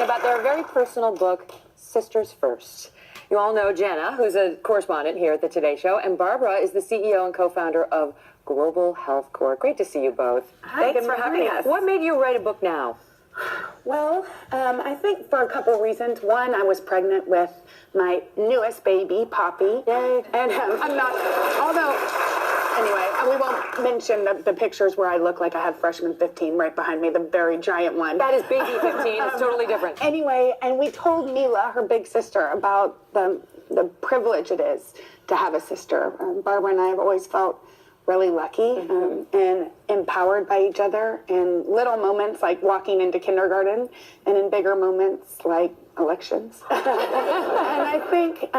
conversation about their very personal book, Sisters First. You all know Jenna, who's a correspondent here at the Today Show, and Barbara is the CEO and co-founder of Global Health Corps. Great to see you both. Hi, thanks for having us. What made you write a book now? Well, I think for a couple of reasons. One, I was pregnant with my newest baby, Poppy. Yay. And I'm not, although, anyway, we won't mention the pictures where I look like I have freshman 15 right behind me, the very giant one. That is baby 15. It's totally different. Anyway, and we told Mila, her big sister, about the privilege it is to have a sister. Barbara and I have always felt really lucky and empowered by each other in little moments like walking into kindergarten and in bigger moments like elections. And I think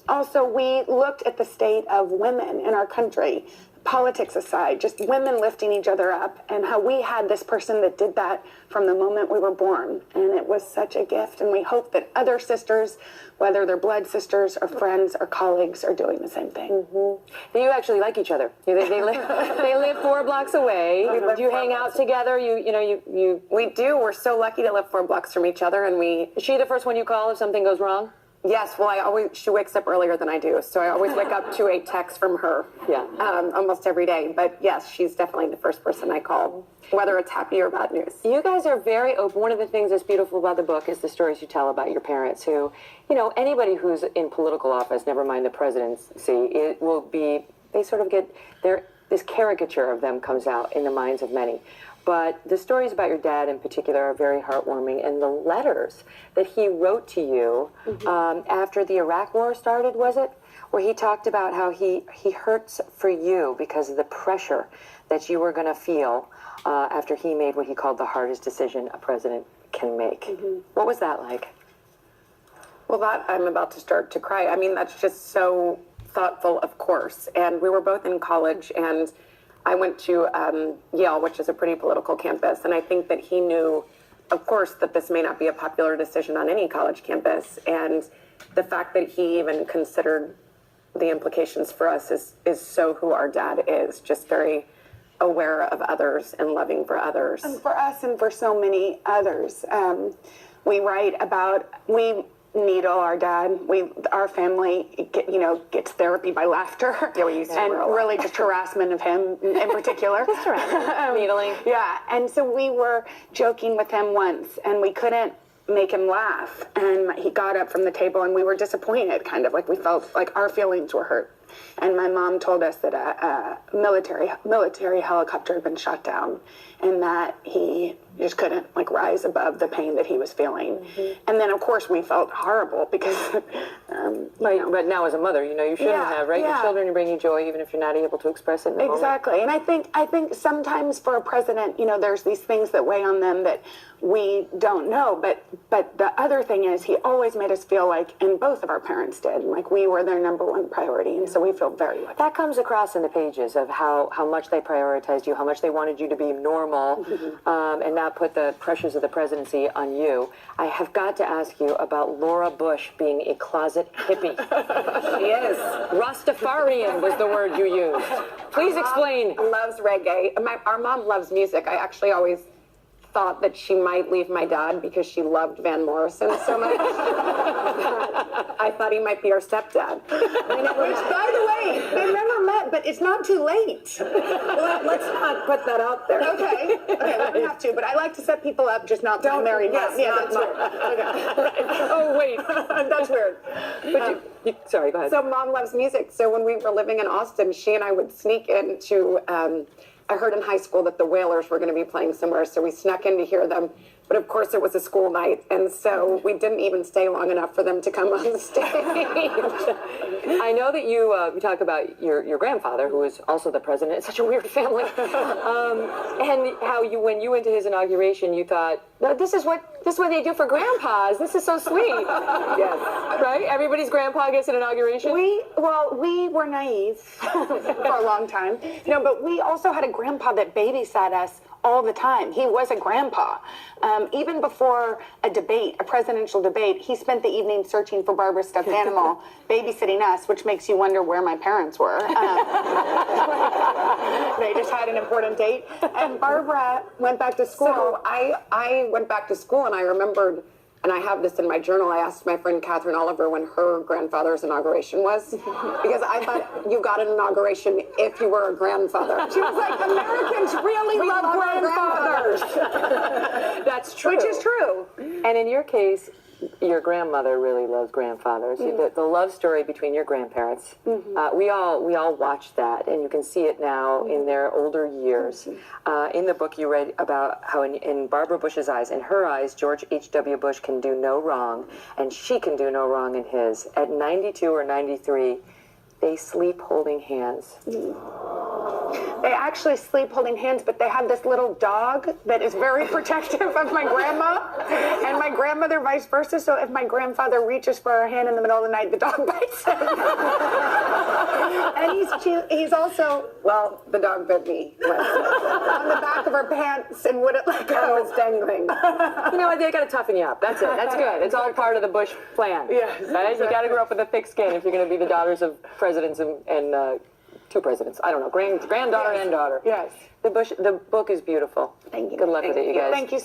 also we looked at the state of women in our country, politics aside, just women lifting each other up, and how we had this person that did that from the moment we were born. And it was such a gift. And we hope that other sisters, whether they're blood sisters or friends or colleagues, are doing the same thing. You actually like each other. They live 4 blocks away. Do you hang out together? We do. We're so lucky to live 4 blocks from each other, and Is she the first one you call if something goes wrong? Yes, well, she wakes up earlier than I do, so I always wake up to a text from her. Yeah. Almost every day. But yes, she's definitely the first person I call, whether it's happy or bad news. You guys are very open. One of the things that's beautiful about the book is the stories you tell about your parents who, anybody who's in political office, never mind the presidency, it will be, they sort of get this caricature of them comes out in the minds of many. But the stories about your dad in particular are very heartwarming, and the letters that he wrote to you after the Iraq War started, was it? Where he talked about how he hurts for you because of the pressure that you were going to feel after he made what he called the hardest decision a president can make. What was that like? Well, that I'm about to start to cry. I mean, that's just so thoughtful, of course. And we were both in college, and I went to Yale, which is a pretty political campus, and I think that he knew, of course, that this may not be a popular decision on any college campus, and the fact that he even considered the implications for us is so who our dad is, just very aware of others and loving for others. And for us and for so many others, we write about, we needle our dad. Our family, gets therapy by laughter. Yeah, we used to. And really just harassment of him in particular. Just harassment. Needling. Yeah, and so we were joking with him once, and we couldn't make him laugh. And he got up from the table, and we were disappointed, kind of like we felt like our feelings were hurt. And my mom told us that a military helicopter had been shot down, and that he just couldn't rise above the pain that he was feeling. And then of course we felt horrible because but now as a mother, you shouldn't have, right? Your children are bringing joy even if you're not able to express it in the moment. Exactly. And I think sometimes for a president, there's these things that weigh on them that we don't know, but the other thing is he always made us feel like, and both of our parents did, like we were their number one priority, and so we feel very lucky. That comes across in the pages of how much they prioritized you, how much they wanted you to be normal, and not put the pressures of the presidency on you. I have got to ask you about Laura Bush being a closet hippie. She is. Rastafarian was the word you used. Please explain. Loves reggae. Our mom loves music. I actually always thought that she might leave my dad because she loved Van Morrison so much. I thought he might be our stepdad. Which, by the way, they never met, but it's not too late. Let's not put that out there. Okay, we don't have to, but I like to set people up, just not Don't married. Yes, yeah, that's weird. Okay. Oh, wait. That's weird. But sorry, go ahead. So mom loves music. So when we were living in Austin, she and I would sneak into, I heard in high school that the Wailers were going to be playing somewhere, so we snuck in to hear them. But of course, it was a school night, and so we didn't even stay long enough for them to come on the stage. I know that you talk about your grandfather, who was also the president. It's such a weird family, and how when you went to his inauguration, you thought, no, this is what they do for grandpas. This is so sweet. Yes, right. Everybody's grandpa gets an inauguration. We were naive for a long time, but we also had a grandpa that babysat us all the time. He was a grandpa. Even before a presidential debate, he spent the evening searching for Barbara's stuffed animal, babysitting us, which makes you wonder where my parents were. They just had an important date. And Barbara went back to school. So I went back to school, and I remembered And I have this in my journal. I asked my friend Catherine Oliver when her grandfather's inauguration was, because I thought you got an inauguration if you were a grandfather. She was like, Americans really love grandfathers. That's true. Which is true. And in your case, your grandmother really loves grandfathers. The love story between your grandparents, we all watched that, and you can see it now in their older years. In the book, you read about how in Barbara Bush's eyes, in her eyes, George H.W. Bush can do no wrong, and she can do no wrong in his. At 92 or 93, they sleep holding hands. They actually sleep holding hands, but they have this little dog that is very protective of my grandma and my grandmother, vice versa. So if my grandfather reaches for her hand in the middle of the night, the dog bites him. And he's also, Well, the dog bit me. on the back of her pants and wouldn't let I go. was dangling. You know what? They got to toughen you up. That's it. That's good. It's all part of the Bush plan. Yes, Right? You got to grow up with a thick skin if you're going to be the daughters of presidents and two presidents. I don't know, granddaughter and daughter. Yes. The book is beautiful. Thank you. Good luck with it, you guys. Thank you.